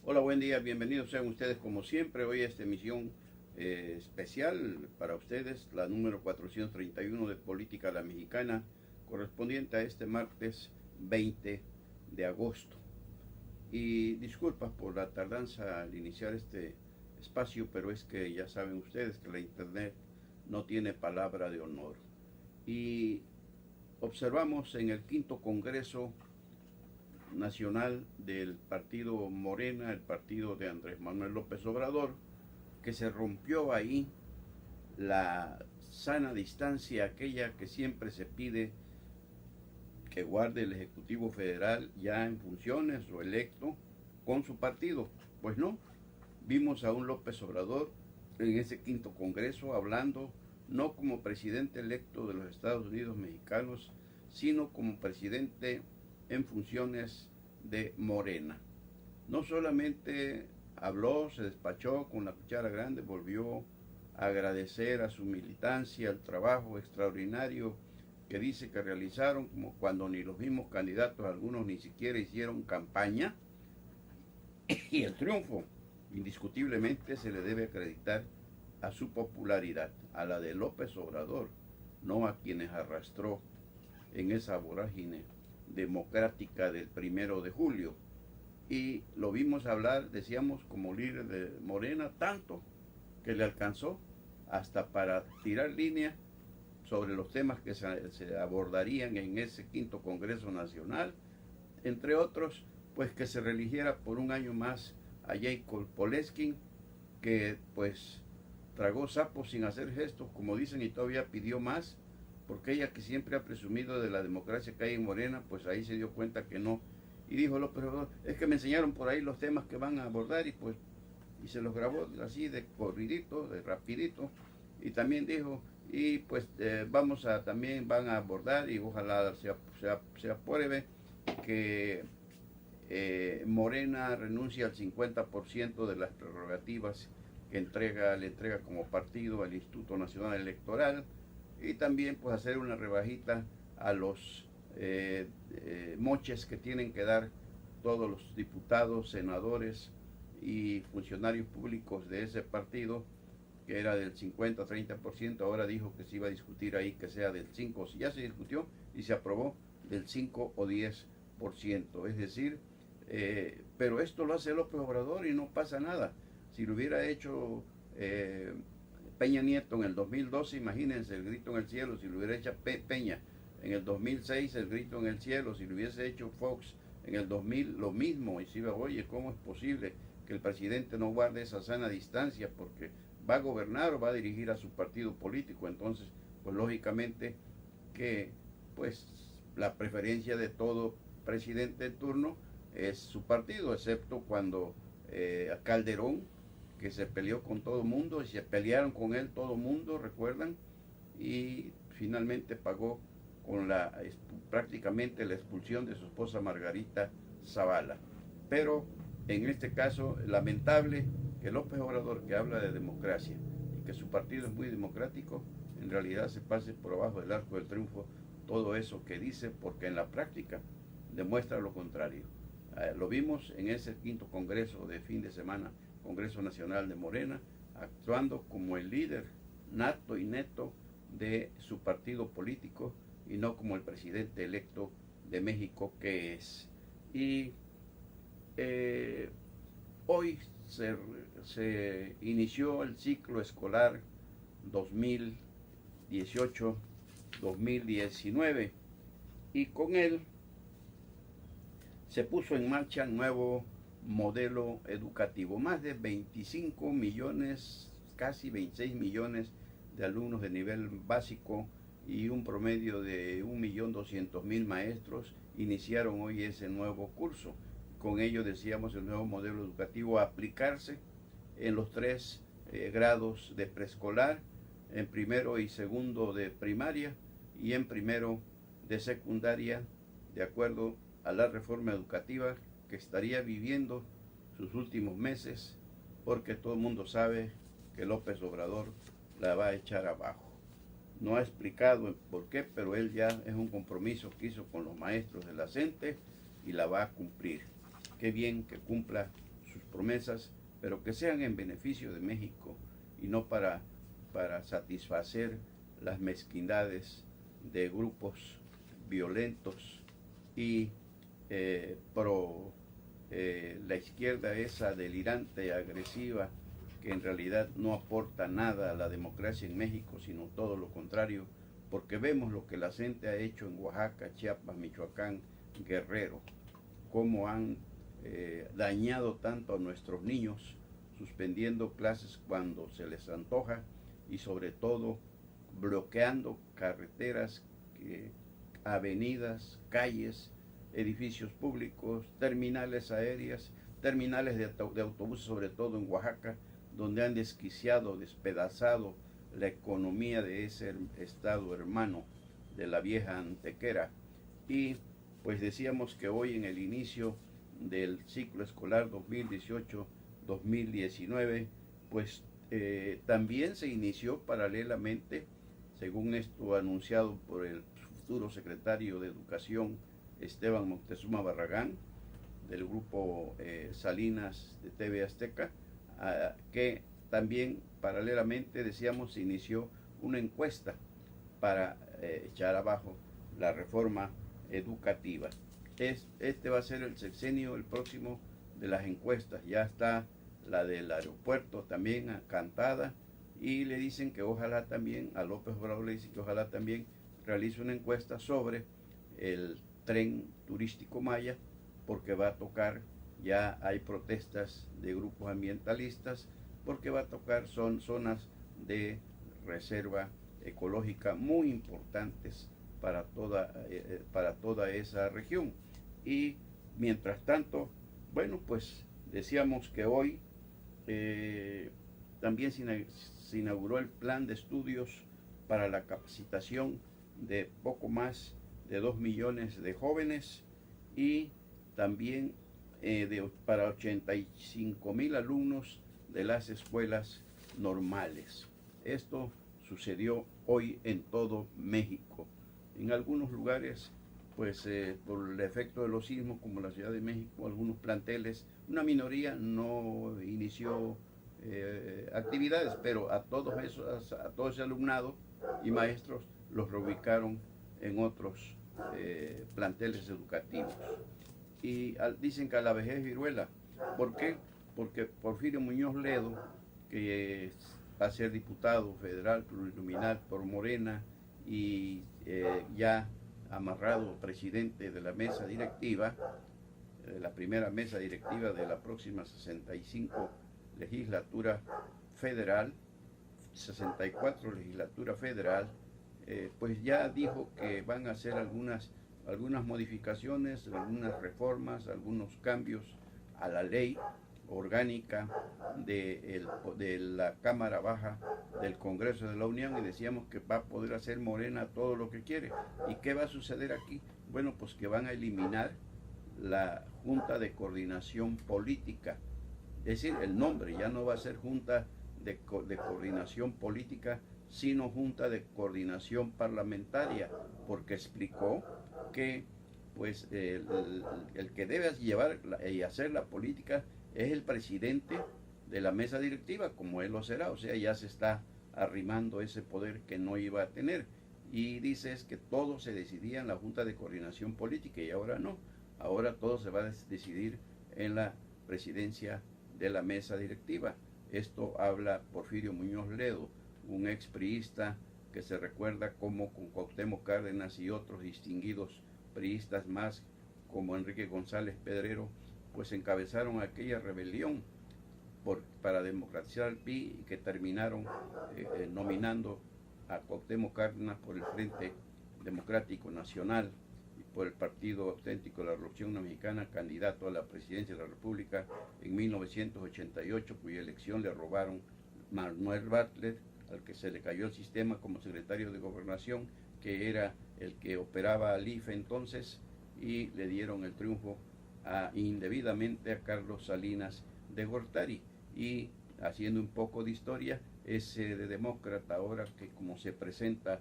Hola, buen día, bienvenidos sean ustedes como siempre. Hoy esta emisión especial para ustedes, la número 431 de Política a la Mexicana, correspondiente a este martes 20 de agosto. Y disculpas por la tardanza al iniciar este espacio, pero es que ya saben ustedes que la internet no tiene palabra de honor. Y observamos en el quinto Congreso Nacional del partido Morena, el partido de Andrés Manuel López Obrador, que se rompió ahí la sana distancia, aquella que siempre se pide que guarde el Ejecutivo Federal ya en funciones o electo con su partido. Pues no, vimos a un López Obrador en ese quinto Congreso hablando no como presidente electo de los Estados Unidos mexicanos, sino como presidente en funciones de Morena. No solamente habló, se despachó con la cuchara grande, volvió a agradecer a su militancia el trabajo extraordinario que dice que realizaron, como cuando ni los mismos candidatos, algunos ni siquiera hicieron campaña, y el triunfo indiscutiblemente se le debe acreditar a su popularidad, a la de López Obrador, no a quienes arrastró en esa vorágine democrática del 1 de julio. Y lo vimos hablar, decíamos, como líder de Morena, tanto que le alcanzó hasta para tirar línea sobre los temas que se abordarían en ese quinto Congreso Nacional, entre otros, pues que se reeligiera por un año más a Jacob Polensky, que pues tragó sapos sin hacer gestos, como dicen, y todavía pidió más, porque ella que siempre ha presumido de la democracia que hay en Morena, pues ahí se dio cuenta que no. Y dijo López Obrador, es que me enseñaron por ahí los temas que van a abordar y pues y se los grabó así de corridito, de rapidito. Y también dijo, y pues también van a abordar y ojalá se apruebe que Morena renuncia al 50% de las prerrogativas que le entrega como partido al Instituto Nacional Electoral, y también pues hacer una rebajita a los moches que tienen que dar todos los diputados, senadores y funcionarios públicos de ese partido, que era del 50-30%, ahora dijo que se iba a discutir ahí que sea del 5, ya se discutió y se aprobó del 5 o 10%, es decir, pero esto lo hace López Obrador y no pasa nada. Si lo hubiera hecho Peña Nieto en el 2012, imagínense el grito en el cielo. Si lo hubiera hecho Peña en el 2006, el grito en el cielo. Si lo hubiese hecho Fox en el 2000, lo mismo. Y si oye, ¿cómo es posible que el presidente no guarde esa sana distancia? Porque va a gobernar o va a dirigir a su partido político. Entonces, pues lógicamente que pues la preferencia de todo presidente en turno es su partido, excepto cuando Calderón, que se peleó con todo el mundo y se pelearon con él todo el mundo, recuerdan, y finalmente pagó con prácticamente la expulsión de su esposa Margarita Zavala. Pero en este caso, lamentable que López Obrador, que habla de democracia y que su partido es muy democrático, en realidad se pase por abajo del arco del triunfo todo eso que dice, porque en la práctica demuestra lo contrario. Lo vimos en ese quinto congreso de fin de semana, Congreso Nacional de Morena, actuando como el líder nato y neto de su partido político y no como el presidente electo de México que es. Y hoy se inició el ciclo escolar 2018-2019 y con él se puso en marcha el nuevo modelo educativo. Más de 25 millones, casi 26 millones de alumnos de nivel básico y un promedio de 1.200.000 maestros iniciaron hoy ese nuevo curso. Con ello, decíamos, el nuevo modelo educativo a aplicarse en los 3 grados de preescolar, en primero y segundo de primaria y en primero de secundaria, de acuerdo a la reforma educativa que estaría viviendo sus últimos meses, porque todo el mundo sabe que López Obrador la va a echar abajo. No ha explicado por qué, pero él ya es un compromiso que hizo con los maestros de la CENTE y la va a cumplir. Qué bien que cumpla sus promesas, pero que sean en beneficio de México y no para satisfacer las mezquindades de grupos violentos y la izquierda esa delirante y agresiva que en realidad no aporta nada a la democracia en México, sino todo lo contrario, porque vemos lo que la gente ha hecho en Oaxaca, Chiapas, Michoacán, Guerrero, cómo han dañado tanto a nuestros niños, suspendiendo clases cuando se les antoja y sobre todo bloqueando carreteras, avenidas, calles, edificios públicos, terminales aéreas, terminales de autobuses, sobre todo en Oaxaca, donde han desquiciado, despedazado la economía de ese estado hermano de la vieja Antequera. Y pues decíamos que hoy, en el inicio del ciclo escolar 2018-2019, pues también se inició paralelamente, según esto anunciado por el futuro secretario de Educación, Esteban Moctezuma Barragán, del grupo Salinas de TV Azteca, que también paralelamente, decíamos, se inició una encuesta para echar abajo la reforma educativa. Este va a ser el sexenio, el próximo, de las encuestas. Ya está la del aeropuerto también cantada, y le dicen que ojalá también, a López Obrador le dicen que ojalá también realice una encuesta sobre el tren turístico Maya, porque va a tocar, ya hay protestas de grupos ambientalistas, porque va a tocar, son zonas de reserva ecológica muy importantes para toda esa región. Y mientras tanto, bueno, pues decíamos que hoy también se inauguró el plan de estudios para la capacitación de poco más de 2 millones de jóvenes, y también para 85,000 alumnos de las escuelas normales. Esto sucedió hoy en todo México. En algunos lugares, pues por el efecto de los sismos, como la Ciudad de México, algunos planteles, una minoría no inició actividades, pero a todo ese alumnado y maestros los reubicaron en otros planteles educativos. Y dicen que a la vejez viruela. ¿Por qué? Porque Porfirio Muñoz Ledo, que va a ser diputado federal plurinominal por Morena y ya amarrado presidente de la mesa directiva, la primera mesa directiva de la próxima 65 legislatura federal, 64 legislatura federal, pues ya dijo que van a hacer algunas modificaciones, algunas reformas, algunos cambios a la ley orgánica de la Cámara Baja del Congreso de la Unión, y decíamos que va a poder hacer Morena todo lo que quiere. ¿Y qué va a suceder aquí? Bueno, pues que van a eliminar la Junta de Coordinación Política. Es decir, el nombre ya no va a ser Junta de Coordinación Política, sino Junta de Coordinación Parlamentaria, porque explicó que pues el que debe llevar y hacer la política es el presidente de la mesa directiva, como él lo será. O sea, ya se está arrimando ese poder que no iba a tener. Y dices que todo se decidía en la Junta de Coordinación Política, y ahora no. Ahora todo se va a decidir en la presidencia de la mesa directiva. Esto habla Porfirio Muñoz Ledo, un expriista que se recuerda como con Cuauhtémoc Cárdenas y otros distinguidos priistas más, como Enrique González Pedrero, pues encabezaron aquella rebelión para democratizar al PRI, y que terminaron nominando a Cuauhtémoc Cárdenas por el Frente Democrático Nacional y por el Partido Auténtico de la Revolución Mexicana, candidato a la presidencia de la República en 1988, cuya elección le robaron Manuel Bartlett, al que se le cayó el sistema como secretario de Gobernación, que era el que operaba al IFE entonces, y le dieron el triunfo indebidamente a Carlos Salinas de Gortari. Y haciendo un poco de historia, ese de demócrata, ahora que como se presenta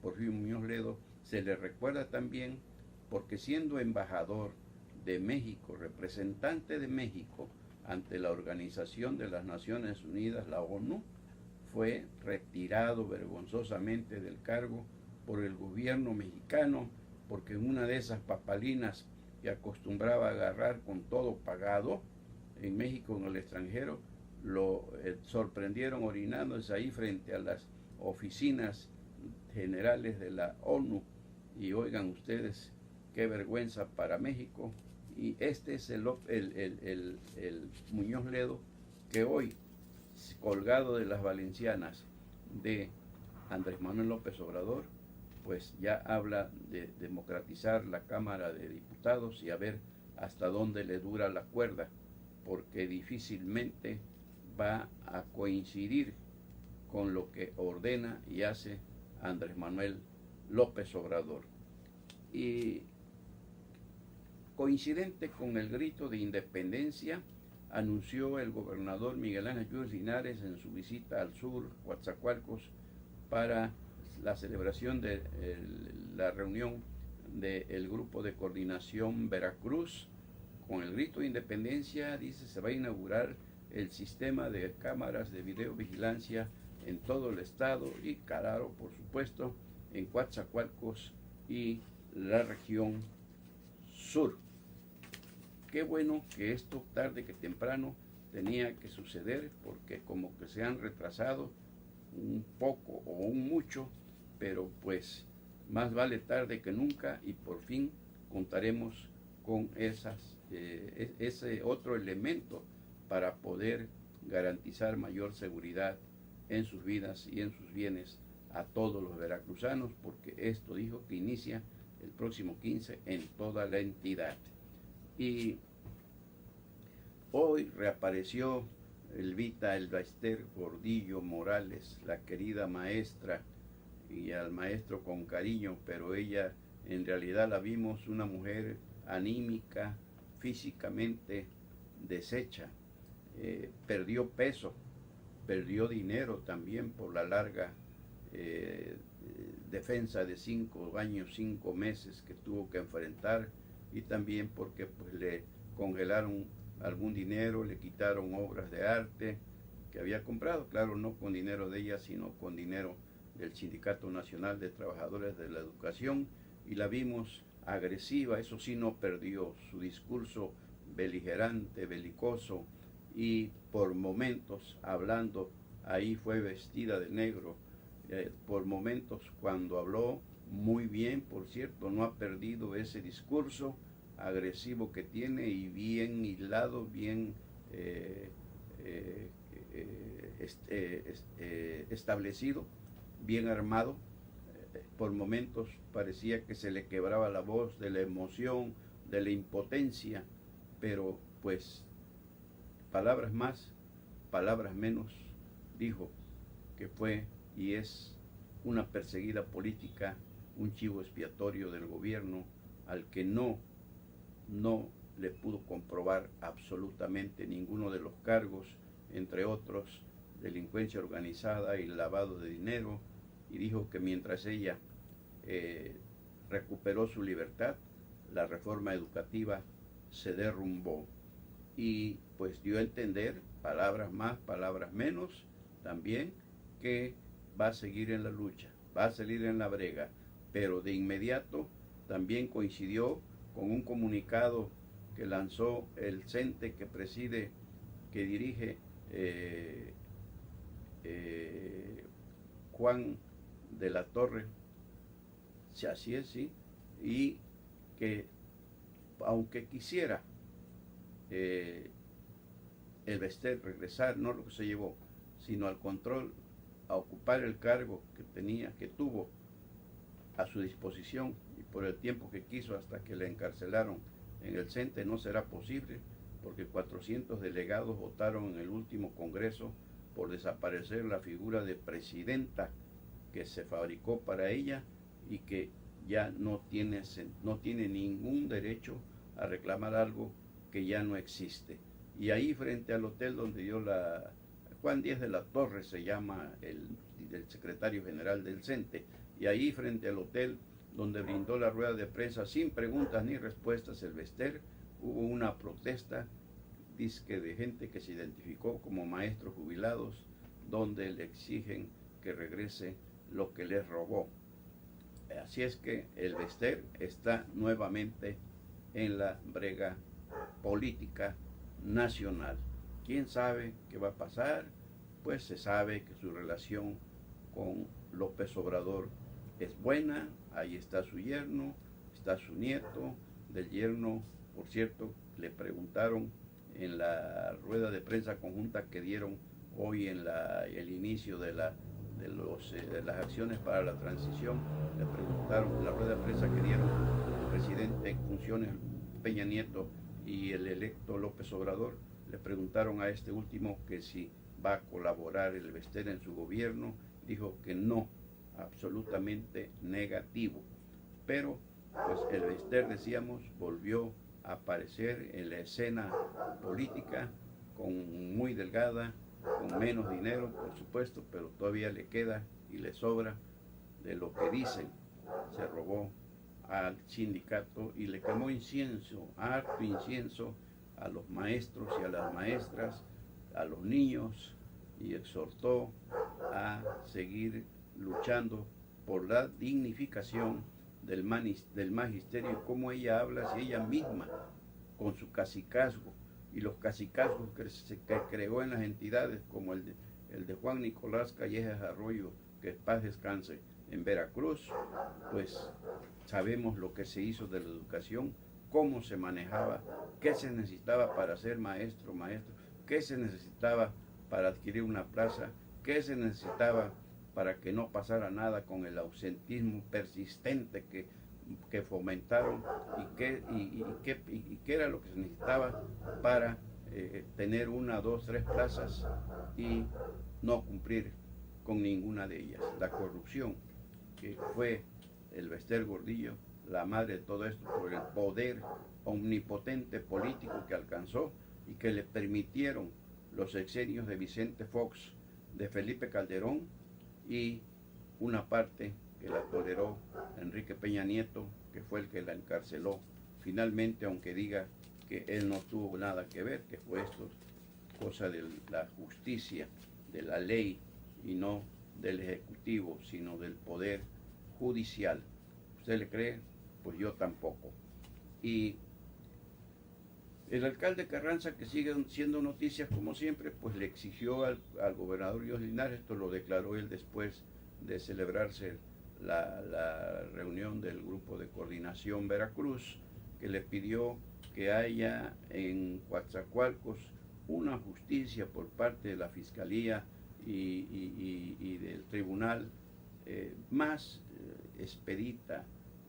Porfirio Muñoz Ledo, se le recuerda también porque, siendo embajador de México, representante de México ante la Organización de las Naciones Unidas, la ONU, fue retirado vergonzosamente del cargo por el gobierno mexicano, porque en una de esas papalinas que acostumbraba a agarrar con todo pagado, en México, en el extranjero, lo sorprendieron orinándose ahí frente a las oficinas generales de la ONU. Y oigan ustedes, qué vergüenza para México. Y este es el Muñoz Ledo que hoy, colgado de las valencianas de Andrés Manuel López Obrador, pues ya habla de democratizar la Cámara de Diputados y a ver hasta dónde le dura la cuerda, porque difícilmente va a coincidir con lo que ordena y hace Andrés Manuel López Obrador. Y coincidente con el grito de independencia, anunció el gobernador Miguel Ángel Yunes Linares en su visita al sur, Coatzacoalcos, para la celebración de la reunión del Grupo de Coordinación Veracruz. Con el grito de independencia, dice, se va a inaugurar el sistema de cámaras de videovigilancia en todo el estado y, claro, por supuesto, en Coatzacoalcos y la región sur. Qué bueno que esto tarde que temprano tenía que suceder, porque como que se han retrasado un poco o un mucho, pero pues más vale tarde que nunca, y por fin contaremos con ese otro elemento para poder garantizar mayor seguridad en sus vidas y en sus bienes a todos los veracruzanos, porque esto dijo que inicia el próximo 15 en toda la entidad. Y hoy reapareció Elvita Elbaester Gordillo Morales, la querida maestra, y al maestro con cariño, pero ella en realidad la vimos una mujer anímica, físicamente deshecha, perdió peso, perdió dinero también por la larga defensa de 5 años, 5 meses que tuvo que enfrentar, y también porque pues le congelaron algún dinero, le quitaron obras de arte que había comprado, claro, no con dinero de ella, sino con dinero del Sindicato Nacional de Trabajadores de la Educación, y la vimos agresiva. Eso sí, no perdió su discurso beligerante, belicoso, y por momentos hablando, ahí fue vestida de negro, por momentos cuando habló muy bien, por cierto, no ha perdido ese discurso agresivo que tiene, y bien hilado, bien establecido, bien armado. Por momentos parecía que se le quebraba la voz de la emoción, de la impotencia, pero pues palabras más, palabras menos, dijo que fue y es una perseguida política, un chivo expiatorio del gobierno al que no le pudo comprobar absolutamente ninguno de los cargos, entre otros delincuencia organizada y lavado de dinero, y dijo que mientras ella recuperó su libertad, la reforma educativa se derrumbó. Y pues dio a entender, palabras más, palabras menos, también que va a seguir en la lucha, va a salir en la brega, pero de inmediato también coincidió con un comunicado que lanzó el CENTE que preside, que dirige Juan de la Torre, si así es, sí, y que aunque quisiera Elbaester regresar, no lo que se llevó, sino al control, a ocupar el cargo que tenía, que tuvo a su disposición, y por el tiempo que quiso hasta que le encarcelaron en el CENTE, no será posible, porque 400 delegados votaron en el último congreso por desaparecer la figura de presidenta que se fabricó para ella, y que ya no tiene ningún derecho a reclamar algo que ya no existe. Y ahí, frente al hotel donde dio Juan Díaz de la Torre se llama el secretario general del CENTE, y ahí frente al hotel donde brindó la rueda de prensa sin preguntas ni respuestas Elbaester, hubo una protesta disque de gente que se identificó como maestros jubilados, donde le exigen que regrese lo que les robó. Así es que el Bester está nuevamente en la brega política nacional. ¿Quién sabe qué va a pasar? Pues se sabe que su relación con López Obrador es buena. Ahí está su yerno, está su nieto. Del yerno, por cierto, le preguntaron en la rueda de prensa conjunta que dieron hoy en el inicio de las acciones para la transición. Le preguntaron en la rueda de prensa que dieron el presidente en funciones Peña Nieto y el electo López Obrador, le preguntaron a este último que si va a colaborar el Bester en su gobierno. Dijo que no, absolutamente negativo. Pero pues el Bester, decíamos, volvió a aparecer en la escena política muy delgada, con menos dinero, por supuesto, pero todavía le queda y le sobra de lo que dicen. Se robó al sindicato y le quemó incienso, harto incienso, a los maestros y a las maestras, a los niños, y exhortó a seguir luchando por la dignificación del magisterio, como ella habla, si ella misma, con su cacicazgo, y los cacicazgos que creó en las entidades, como el de Juan Nicolás Callejas Arroyo, que paz descanse, en Veracruz, pues sabemos lo que se hizo de la educación, cómo se manejaba, qué se necesitaba para ser maestro, qué se necesitaba para adquirir una plaza, qué se necesitaba para que no pasara nada con el ausentismo persistente que fomentaron, y qué era lo que se necesitaba para tener 1, 2, 3 plazas y no cumplir con ninguna de ellas. La corrupción, que fue el Bester Gordillo la madre de todo esto, por el poder omnipotente político que alcanzó y que le permitieron los sexenios de Vicente Fox, de Felipe Calderón, y una parte que la toleró Enrique Peña Nieto, que fue el que la encarceló finalmente, aunque diga que él no tuvo nada que ver, que fue esto cosa de la justicia, de la ley, y no del ejecutivo, sino del poder judicial. ¿Usted le cree? Pues yo tampoco. Y el alcalde Carranza, que sigue siendo noticias como siempre, pues le exigió al gobernador Dios Linares, esto lo declaró él después de celebrarse la reunión del Grupo de Coordinación Veracruz, que le pidió que haya en Coatzacoalcos una justicia por parte de la Fiscalía y del Tribunal más expedita,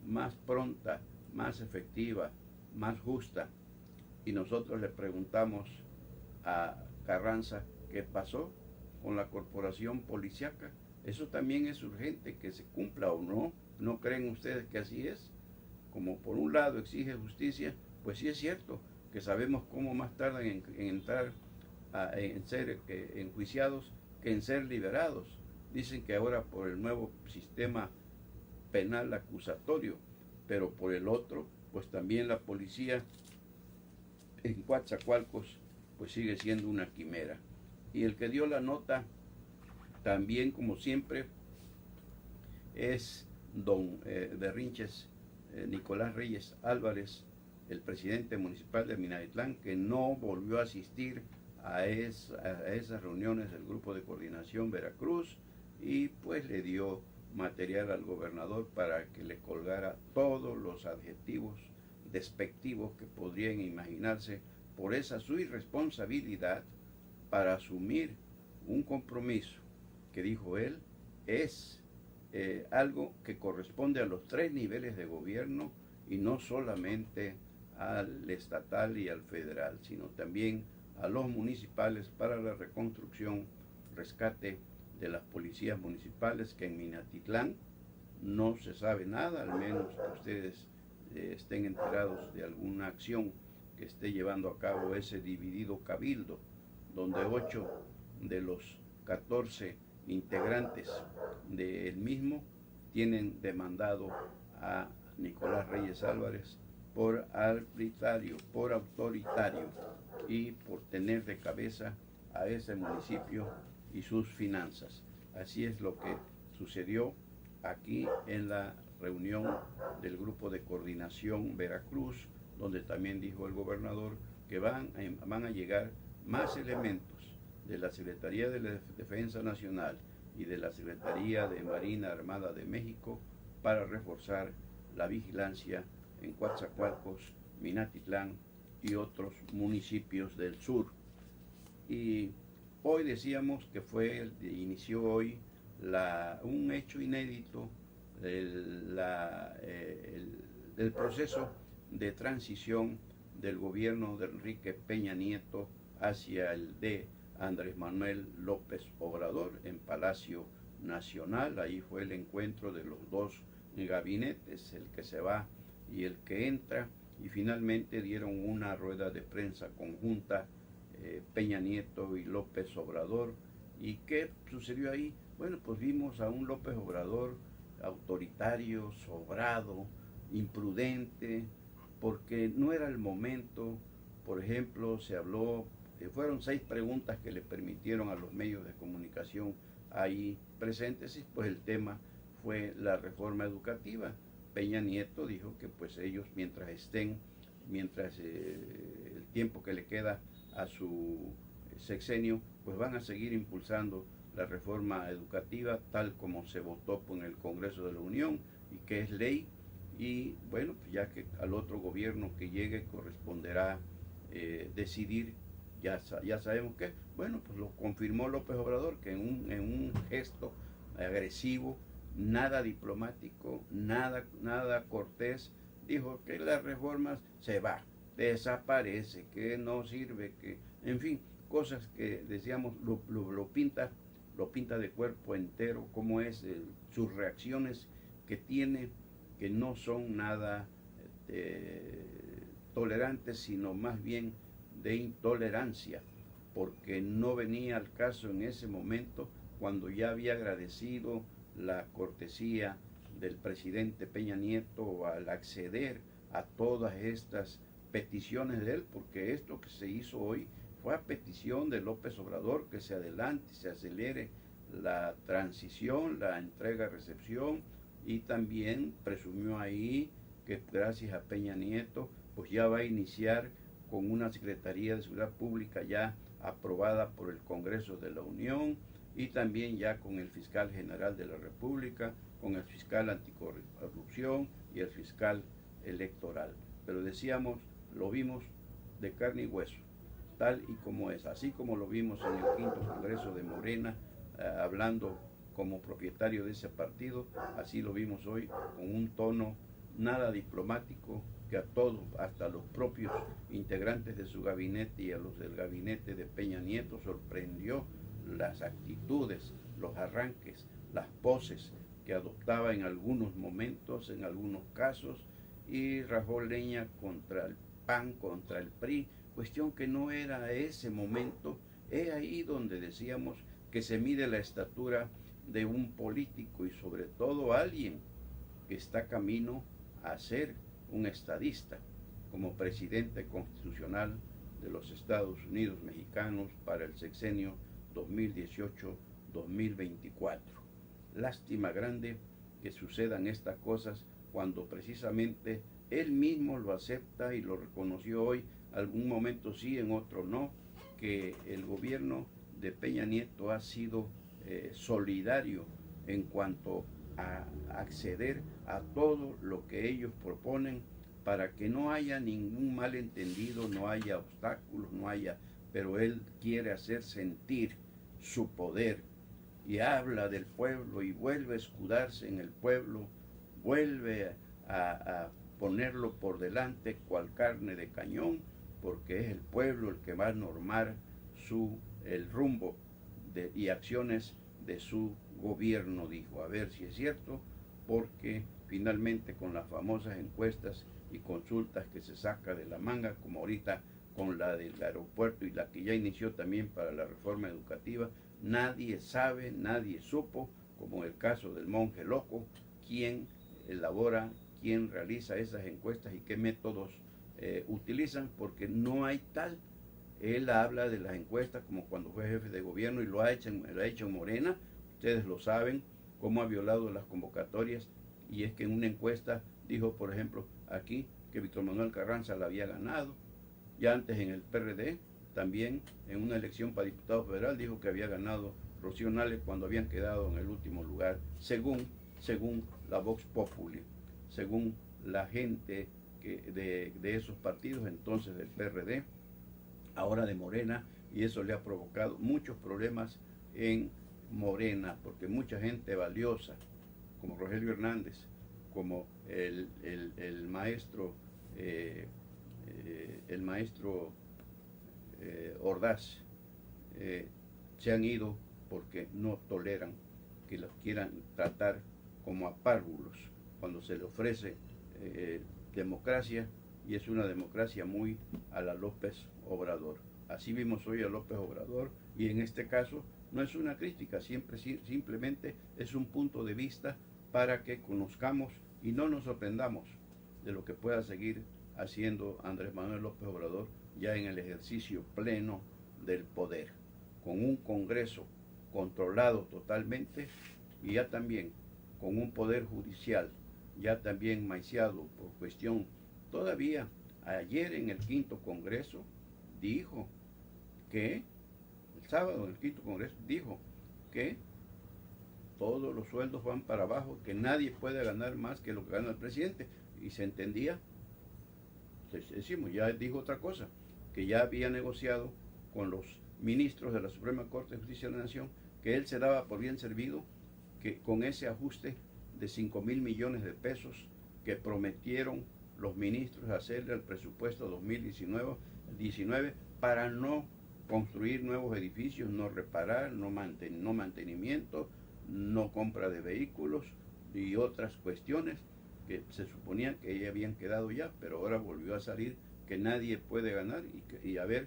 más pronta, más efectiva, más justa. Y nosotros le preguntamos a Carranza qué pasó con la corporación policiaca. Eso también es urgente que se cumpla, ¿o no? ¿No creen ustedes que así es? Como por un lado exige justicia, pues sí es cierto que sabemos cómo más tardan en entrar en ser enjuiciados que en ser liberados. Dicen que ahora por el nuevo sistema penal acusatorio, pero por el otro, pues también la policía en Coatzacoalcos pues sigue siendo una quimera. Y el que dio la nota también, como siempre, es don Berrinches Nicolás Reyes Álvarez, el presidente municipal de Minatitlán, que no volvió a asistir a esas reuniones del Grupo de Coordinación Veracruz, y pues le dio material al gobernador para que le colgara todos los adjetivos despectivos que podrían imaginarse por esa su irresponsabilidad para asumir un compromiso que, dijo él, es algo que corresponde a los 3 niveles de gobierno, y no solamente al estatal y al federal, sino también a los municipales, para la reconstrucción, rescate de las policías municipales, que en Minatitlán no se sabe nada, al menos que ustedes estén enterados de alguna acción que esté llevando a cabo ese dividido cabildo, donde 8 de los 14 integrantes del mismo tienen demandado a Nicolás Reyes Álvarez por arbitrario, por autoritario y por tener de cabeza a ese municipio y sus finanzas. Así es lo que sucedió aquí en la reunión del Grupo de Coordinación Veracruz, donde también dijo el gobernador que van a llegar más elementos de la Secretaría de la Defensa Nacional y de la Secretaría de Marina Armada de México para reforzar la vigilancia en Coatzacoalcos, Minatitlán y otros municipios del sur. Y hoy decíamos que inició hoy un hecho inédito del proceso de transición del gobierno de Enrique Peña Nieto hacia el de Andrés Manuel López Obrador en Palacio Nacional. Ahí fue el encuentro de los dos gabinetes, el que se va y el que entra, y finalmente dieron una rueda de prensa conjunta Peña Nieto y López Obrador. ¿Y qué sucedió ahí? Bueno, pues vimos a un López Obrador autoritario, sobrado, imprudente, porque no era el momento. Por ejemplo, se habló, fueron 6 preguntas que le permitieron a los medios de comunicación ahí presentes, y pues el tema fue la reforma educativa. Peña Nieto dijo que pues ellos mientras el tiempo que le queda a su sexenio, pues van a seguir impulsando la reforma educativa tal como se votó en el Congreso de la Unión y que es ley. Y bueno, pues ya que al otro gobierno que llegue corresponderá decidir, ya sabemos que, bueno, pues lo confirmó López Obrador, que en un gesto agresivo, nada diplomático, nada cortés, dijo que las reformas se va, desaparece, que no sirve, que, en fin, cosas que decíamos, lo pinta de cuerpo entero, como es sus reacciones que tiene, que no son nada tolerantes, sino más bien de intolerancia, porque no venía al caso en ese momento, cuando ya había agradecido la cortesía del presidente Peña Nieto al acceder a todas estas peticiones de él, porque esto que se hizo hoy fue a petición de López Obrador, que se adelante, se acelere la transición, la entrega-recepción, y también presumió ahí que gracias a Peña Nieto pues ya va a iniciar con una Secretaría de Seguridad Pública ya aprobada por el Congreso de la Unión, y también ya con el fiscal general de la República, con el fiscal anticorrupción y el fiscal electoral. Pero decíamos, lo vimos de carne y hueso, tal y como es, así como lo vimos en el 5º Congreso de Morena, hablando como propietario de ese partido, así lo vimos hoy, con un tono nada diplomático, que a todos, hasta los propios integrantes de su gabinete y a los del gabinete de Peña Nieto, sorprendió las actitudes, los arranques, las poses que adoptaba en algunos momentos, en algunos casos, y rajó leña contra el PAN, contra el PRI, cuestión que no era ese momento. Es ahí donde decíamos que se mide la estatura de un político y sobre todo alguien que está camino a ser un estadista como presidente constitucional de los Estados Unidos mexicanos para el sexenio 2018-2024. Lástima grande que sucedan estas cosas cuando precisamente él mismo lo acepta y lo reconoció hoy, algún momento sí, en otro no, que el gobierno de Peña Nieto ha sido solidario en cuanto a acceder a todo lo que ellos proponen para que no haya ningún malentendido, no haya obstáculos, pero él quiere hacer sentir su poder y habla del pueblo y vuelve a escudarse en el pueblo, vuelve a ponerlo por delante cual carne de cañón, porque es el pueblo el que va a normar el rumbo y acciones de su gobierno, dijo. A ver si es cierto, porque finalmente con las famosas encuestas y consultas que se saca de la manga, como ahorita con la del aeropuerto y la que ya inició también para la reforma educativa, nadie sabe, nadie supo, como el caso del monje loco, quién elabora, quién realiza esas encuestas y qué métodos utilizan, porque no hay tal. Él habla de las encuestas como cuando fue jefe de gobierno y lo ha hecho en Morena. Ustedes lo saben, cómo ha violado las convocatorias. Y es que en una encuesta dijo, por ejemplo, aquí que Víctor Manuel Carranza la había ganado. Ya antes en el PRD, también en una elección para diputado federal, dijo que había ganado Rocío Nale cuando habían quedado en el último lugar, según la Vox Populi, según la gente de esos partidos, entonces del PRD, ahora de Morena, y eso le ha provocado muchos problemas en Morena, porque mucha gente valiosa, como Rogelio Hernández, como el maestro Ordaz, se han ido porque no toleran que los quieran tratar como a párvulos cuando se le ofrece democracia, y es una democracia muy a la López Obrador. Así vimos hoy a López Obrador, y en este caso no es una crítica, simplemente es un punto de vista para que conozcamos y no nos sorprendamos de lo que pueda seguir haciendo Andrés Manuel López Obrador ya en el ejercicio pleno del poder, con un Congreso controlado totalmente y ya también con un poder judicial ya también maiciado por cuestión. Todavía ayer en el quinto Congreso dijo que, el sábado en el quinto Congreso dijo que todos los sueldos van para abajo, que nadie puede ganar más que lo que gana el presidente, y se entendía. Decimos, ya dijo otra cosa, que ya había negociado con los ministros de la Suprema Corte de Justicia de la Nación, que él se daba por bien servido, que con ese ajuste de 5,000 millones de pesos que prometieron los ministros hacerle al presupuesto 2019 para no construir nuevos edificios, no reparar, no mantenimiento, no compra de vehículos y otras cuestiones que se suponía que ya habían quedado ya, pero ahora volvió a salir que nadie puede ganar, y a ver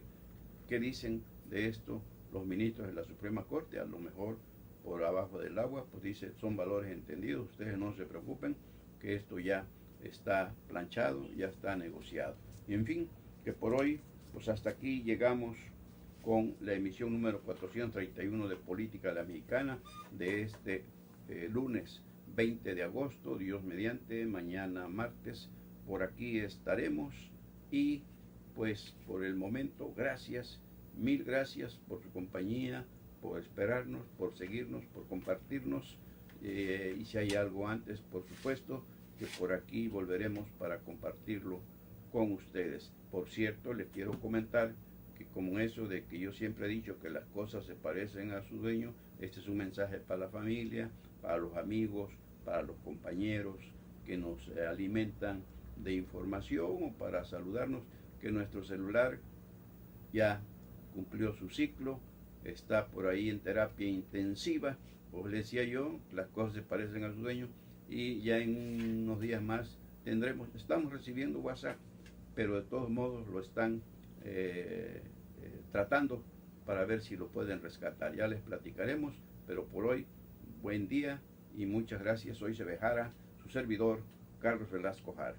qué dicen de esto los ministros de la Suprema Corte. A lo mejor por abajo del agua pues dice, son valores entendidos, ustedes no se preocupen, que esto ya está planchado, ya está negociado. Y en fin, que por hoy pues hasta aquí llegamos con la emisión número 431 de Política a la Mexicana de este lunes 20 de agosto, Dios mediante. Mañana martes por aquí estaremos, y pues por el momento gracias, mil gracias por su compañía, por esperarnos, por seguirnos, por compartirnos, y si hay algo antes, por supuesto que por aquí volveremos para compartirlo con ustedes. Por cierto, les quiero comentar que, como eso de que yo siempre he dicho que las cosas se parecen a su dueño, este es un mensaje para la familia, para los amigos, para los compañeros que nos alimentan de información, o para saludarnos, que nuestro celular ya cumplió su ciclo, está por ahí en terapia intensiva. Pues le decía yo, las cosas se parecen a su dueño, y ya en unos días más estamos recibiendo WhatsApp, pero de todos modos lo están tratando para ver si lo pueden rescatar. Ya les platicaremos, pero por hoy, buen día y muchas gracias. Soy Sebejara, su servidor, Carlos Velasco Jara.